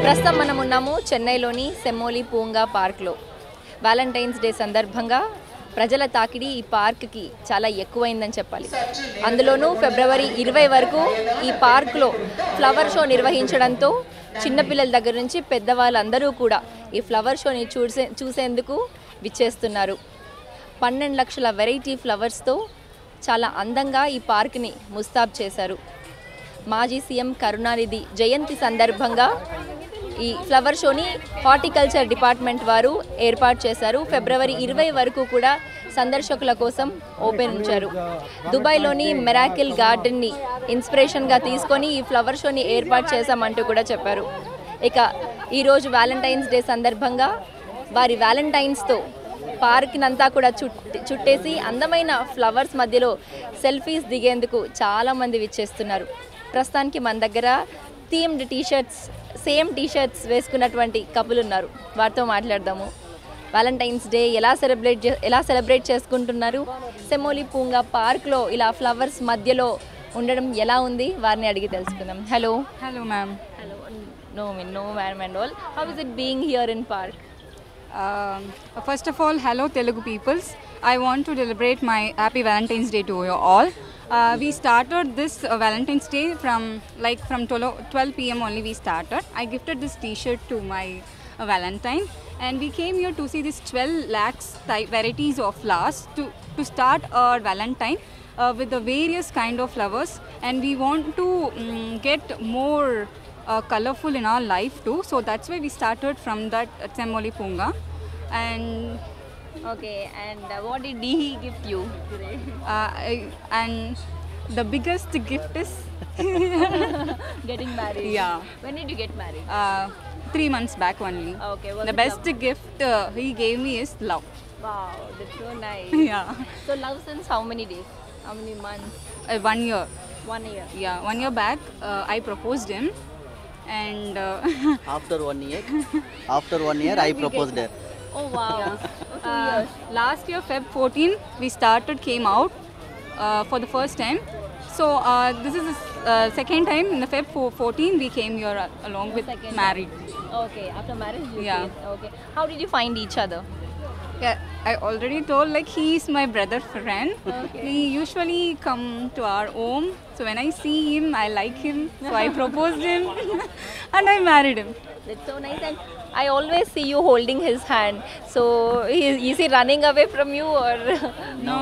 ప్రస్తుతం మనం ఉన్నాము చెన్నైలోని సెమోలి పూంగా పార్క్లో. వ్యాలంటైన్స్ డే సందర్భంగా ప్రజల తాకిడి ఈ పార్క్కి చాలా ఎక్కువైందని చెప్పాలి. అందులోనూ ఫిబ్రవరి 20 వరకు ఈ పార్క్లో ఫ్లవర్ షో నిర్వహించడంతో చిన్నపిల్లల దగ్గర నుంచి పెద్దవాళ్ళందరూ కూడా ఈ ఫ్లవర్ షోని చూసేందుకు విచ్చేస్తున్నారు. 12 లక్షల వెరైటీ ఫ్లవర్స్తో చాలా అందంగా ఈ పార్క్ని ముస్తాబ్ చేశారు. మాజీ సీఎం కరుణానిధి జయంతి సందర్భంగా ఈ ఫ్లవర్ షోని హార్టికల్చర్ డిపార్ట్మెంట్ వారు ఏర్పాటు చేశారు. ఫిబ్రవరి 20 వరకు కూడా సందర్శకుల కోసం ఓపెన్ ఉంచారు. దుబాయ్లోని మెరాకిల్ గార్డెన్ని ఇన్స్పిరేషన్గా తీసుకొని ఈ ఫ్లవర్ షోని ఏర్పాటు చేశామంటూ కూడా చెప్పారు. ఇక ఈరోజు వ్యాలంటైన్స్ డే సందర్భంగా వారి వ్యాలంటైన్స్తో పార్క్నంతా కూడా చుట్టేసి అందమైన ఫ్లవర్స్ మధ్యలో సెల్ఫీస్ దిగేందుకు చాలామంది విచ్చేస్తున్నారు. ప్రస్తుతానికి మన దగ్గర థీమ్డ్ సేమ్ టీషర్ట్స్ వేసుకున్నటువంటి కపుల్ ఉన్నారు. వారితో మాట్లాడదాము. వ్యాలంటైన్స్ డే ఎలా సెలబ్రేట్ చేసుకుంటున్నారు, సెమోలి పూంగా పార్క్లో ఇలా ఫ్లవర్స్ మధ్యలో ఉండడం ఎలా ఉంది, వారిని అడిగి తెలుసుకుందాం. Hello ma'am. Hello. No ma'am and all. How is it being here in park? First of all, hello Telugu peoples. I want to celebrate my happy Valentine's Day to you all. We started this Valentine's Day from 12 p.m. only we started. I gifted this t-shirt to my Valentine, and we came here to see this 12 lakhs varieties of flowers to start our Valentine with the various kind of flowers, and we want to get more colorful in our life too, so that's why we started from that Semoli Punga. And okay, and what did he gift you today? And the biggest gift is getting married. Yeah. When did you get married? 3 months back only. Okay. The best gift he gave me is love. Wow, that's so nice. Yeah. So love since how many days? How many months? 1 year. 1 year. Yeah, 1 year back I proposed him, and after 1 year I proposed her. Oh wow. Yeah. Last year Feb 14 we came out for the first time. So this is the second time. In the Feb 14 we came here along with married. Okay, after marriage you Yeah. came. Okay. How did you find each other? Yeah, I already told, like, he is my brother friend. Okay. He usually come to our home. So when I see him, I like him. So I proposed him and I married him. That's so nice. And I always see you holding his hand. So is he running away from you or? No,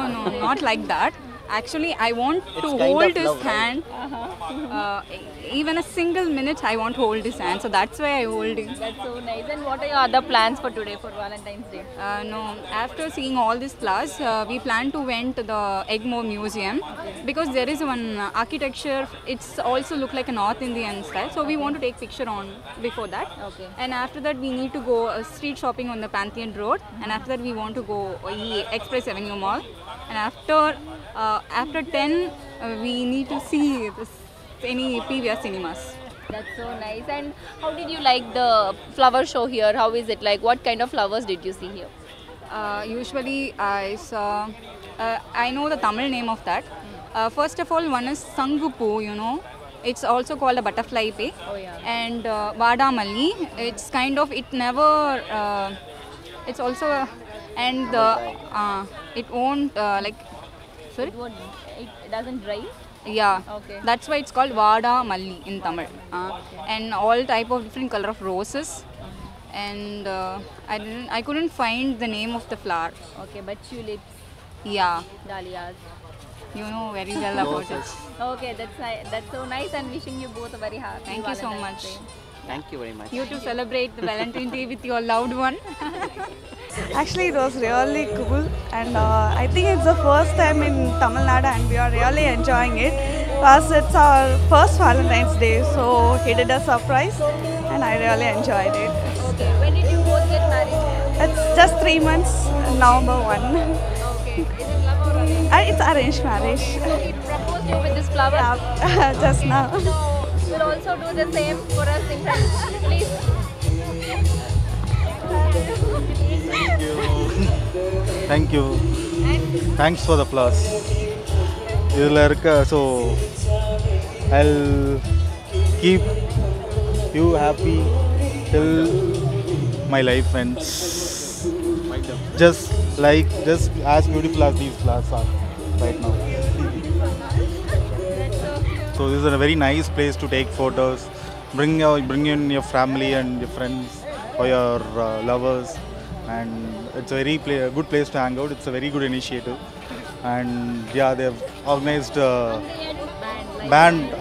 not like that. Actually, I want to kind hold of his love, right? hand. Even a single minute, I want to hold his hand. So that's why I hold him. That's so nice. And what are your other plans for today, for Valentine's Day? No, after seeing all these flowers, we plan to went to the Egmore Museum, because there is one architecture. It's also look like a North Indian style. So we want to take picture on before that. Okay. And after that, we need to go street shopping on the Pantheon Road. And after that, we want to go Express Avenue Mall. And after 10, we need to see any PVR cinemas. That's so nice. And how did you like the flower show here? How is it like? What kind of flowers did you see here? Usually I saw, I know the Tamil name of that. First of all, one is Sangupu, you know. It's also called a butterfly pea. Oh yeah. And Vadamalli, it's kind of, it never, it's also, and it won't, like, sorry? It doesn't dry? Yeah. Okay. That's why it's called Vada Malli in Tamil. And all type of different color of roses. And I couldn't find the name of the flower. Okay, but tulips, Yeah, dahlias. you know very well about it. Okay, that's so nice, and wishing you both a very happy Thank you so Valentine's much. Day. Thank you very much. You to celebrate the Valentine's Day with your loved one. Actually, it was really cool, and I think it's the first time in Tamil Nadu, and we are really enjoying it. Plus, it's our first Valentine's Day, so he did a surprise, and I really enjoyed it. Okay, when did you both get married? It's just 3 months, November 1. Okay, is it love or arranged? It's arranged marriage. He proposed you with this flower. Just now. So you'll also do the same for us in French, please. Thank you. And Thanks for the flowers. இதில் இருக்க so I'll keep you happy till my life ends. Just as beautiful as these flowers are right now. So this is a very nice place to take photos. Bring in your family and your friends or your lovers, and it's a very good place to hang out. It's a very good initiative, and yeah, they've organized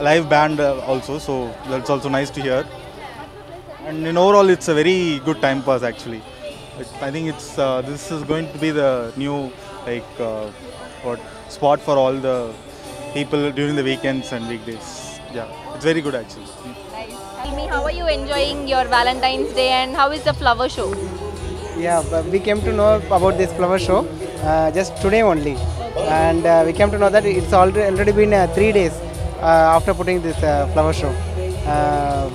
live band also, so that's also nice to hear. And in overall, it's a very good time pass actually. I think it's this is going to be the new spot for all the people during the weekends and weekdays. Yeah, it's very good actually. Tell me, how are you enjoying your Valentine's Day and how is the flower show? Yeah, but we came to know about this flower show just today only, and we came to know that it's already been 3 days after putting this flower show.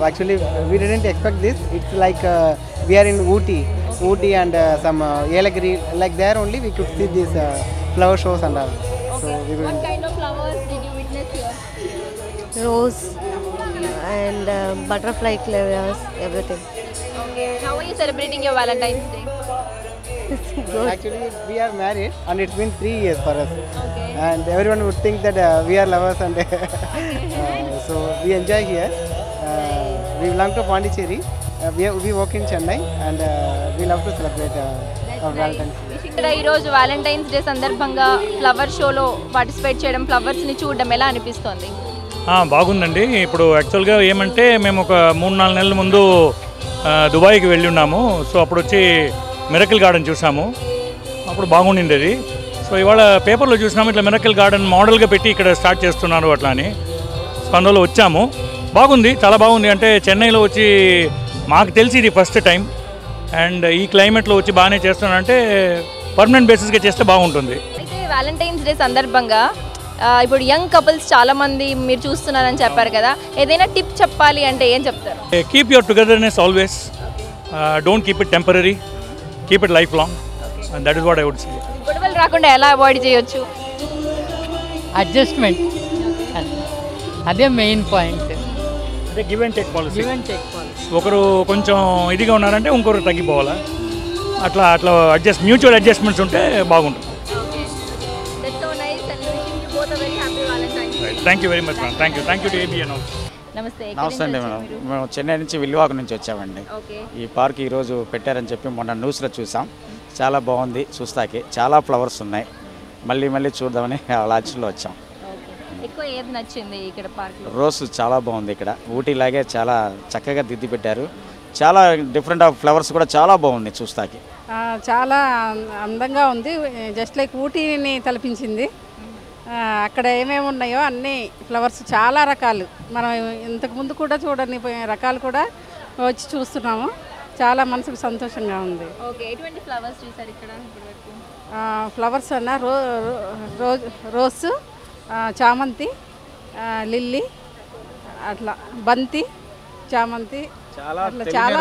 Actually, we didn't expect this. It's like we are in Ooty and some Yelagiri, like there only we could see these flower shows and all. Okay. So we will. What kind of flowers did you witness here? Rose and butterfly flowers, everything. Okay. How are you celebrating your Valentine's Day? Good. Actually, we are married and it's been 3 years for us. Okay. And everyone would think that we are lovers and so we enjoy here. We belong to Pondicherry. We work in Chennai and we love to celebrate our Valentine's Day. ఇక్కడ ఈరోజు Valentine's day సందర్భంగా flower షోలో participate చేయడం, ఫ్లవర్స్ని చూడడం ఎలా అనిపిస్తోంది? బాగుందండి. ఇప్పుడు యాక్చువల్గా ఏమంటే మేము ఒక 3-4 నెలల ముందు దుబాయ్కి వెళ్ళి ఉన్నాము. సో అప్పుడు వచ్చి మిరకిల్ గార్డెన్ చూసాము, అప్పుడు బాగుండింది అది. సో ఇవాళ పేపర్లో చూసినాము ఇట్లా మిరకిల్ గార్డెన్ మోడల్గా పెట్టి ఇక్కడ స్టార్ట్ చేస్తున్నారు అట్లా అని. సో అందులో వచ్చాము, బాగుంది, చాలా బాగుంది. అంటే చెన్నైలో వచ్చి మాకు తెలిసి ఇది ఫస్ట్ టైం, అండ్ ఈ క్లైమేట్లో వచ్చి బాగానే చేస్తున్నారంటే పర్మనెంట్ బేసిస్గా చేస్తే బాగుంటుంది. అయితే వ్యాలంటైన్స్ డే సందర్భంగా ఇప్పుడు యంగ్ కపుల్స్ చాలామంది మీరు చూస్తున్నారని చెప్పారు కదా, ఏదైనా టిప్ చెప్పాలి అంటే ఏం చెప్తారు? Keep your togetherness always, don't keep it temporary, keep it life long, and that is what I would say. గొడవలు రాకుండా ఎలా అవాయిడ్ చేయొచ్చు? అడ్జస్ట్మెంట్, అదే మెయిన్ పాయింట్. అంటే గివ్ అండ్ టేక్ పాలసీ. ఒకరు కొంచెం ఇదిగా ఉన్నారంటే ఇంకొకరు తగ్గిపోవాలా, అట్లా మ్యూచువల్ అడ్జస్ట్మెంట్స్ ఉంటే బాగుంటుంది. Thank you very much ma'am. Thank you to ABN. నమస్తే అండి మేడం, మేము చెన్నై నుంచి విల్లువాక నుంచి వచ్చామండి. ఈ పార్క్ ఈరోజు పెట్టారని చెప్పి మొన్న న్యూస్లో చూసాం, చాలా బాగుంది చూస్తాకి, చాలా ఫ్లవర్స్ ఉన్నాయి, మళ్ళీ చూద్దామని లాంచ్లో వచ్చాం. ఎక్కువ ఏది నచ్చింది ఇక్కడ పార్క్లో? రోజ్ చాలా బాగుంది, ఇక్కడ ఊటీలాగే చాలా చక్కగా దిద్ది పెట్టారు, చాలా డిఫరెంట్ ఆఫ్ ఫ్లవర్స్ కూడా చాలా బాగుంది చూస్తాకి. చాలా అందంగా ఉంది, జస్ట్ లైక్ ఊటీని తలపించింది. అక్కడ ఏమేమి ఉన్నాయో అన్ని ఫ్లవర్స్ చాలా రకాలు, మనం ఇంతకుముందు కూడా చూడని రకాలు కూడా వచ్చి చూస్తున్నాము, చాలా మనసుకు సంతోషంగా ఉంది. ఎటువంటి ఫ్లవర్స్ చూసారు ఇక్కడ? ఫ్లవర్స్ అన్న రోజ్, చామంతి, లిల్లీ, అట్లా బంతి, చామంతి, చాలా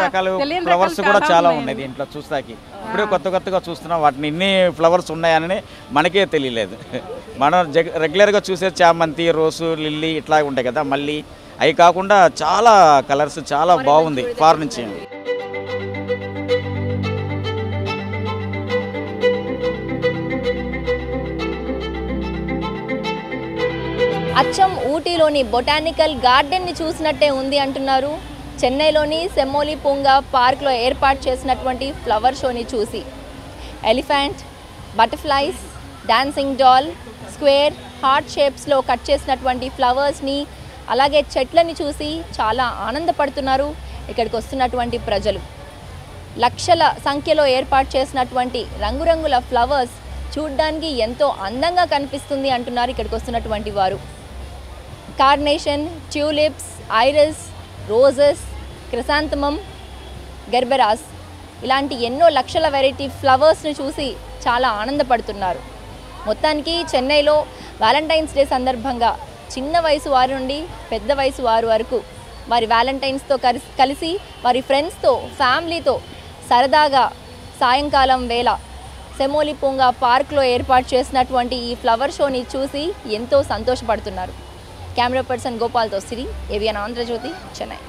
రకాల ఫ్లవర్స్ కూడా చాలా ఉన్నాయి దీంట్లో చూస్తాకి. ఇప్పుడే కొత్తగా చూస్తున్నాం, వాటిని ఇన్ని ఫ్లవర్స్ ఉన్నాయని మనకే తెలియలేదు. మనం రెగ్యులర్గా చూసే చామంతి, రోసు, లిల్లీ ఇట్లా ఉంటాయి కదా, మళ్ళీ అవి కాకుండా చాలా కలర్స్, చాలా బాగుంది ఫార్ నుంచి. అచ్చం ఊటీలోని బొటానికల్ గార్డెన్ని చూసినట్టే ఉంది అంటున్నారు చెన్నైలోని సెమ్మోలి పూంగా పార్క్లో ఏర్పాటు చేసినటువంటి ఫ్లవర్ షోని చూసి. Elephant, butterflies, dancing doll, square, heart షేప్స్లో కట్ చేసినటువంటి ఫ్లవర్స్ని, అలాగే చెట్లని చూసి చాలా ఆనందపడుతున్నారు ఇక్కడికి వస్తున్నటువంటి ప్రజలు. లక్షల సంఖ్యలో ఏర్పాటు చేసినటువంటి రంగురంగుల ఫ్లవర్స్ చూడ్డానికి ఎంతో అందంగా కనిపిస్తుంది అంటున్నారు ఇక్కడికి వస్తున్నటువంటి వారు. కార్నేషన్, ట్యూలిప్స్, ఐరిస్, రోజెస్, క్రిసాంతమం, గెర్బెరాస్ ఇలాంటి ఎన్నో లక్షల వెరైటీ ఫ్లవర్స్ని చూసి చాలా ఆనందపడుతున్నారు. మొత్తానికి చెన్నైలో వ్యాలంటైన్స్ డే సందర్భంగా చిన్న వయసు వారి నుండి పెద్ద వయసు వారి వరకు వారి వ్యాలంటైన్స్తో కలిసి వారి ఫ్రెండ్స్తో, ఫ్యామిలీతో సరదాగా సాయంకాలం వేళ సెమోలి పూంగా పార్క్లో ఏర్పాటు చేసినటువంటి ఈ ఫ్లవర్ షోని చూసి ఎంతో సంతోషపడుతున్నారు. కెమెరా పర్సన్ గోపాల్తో సిరి, ఏవిఎన్ ఆంధ్రజ్యోతి, చెన్నై.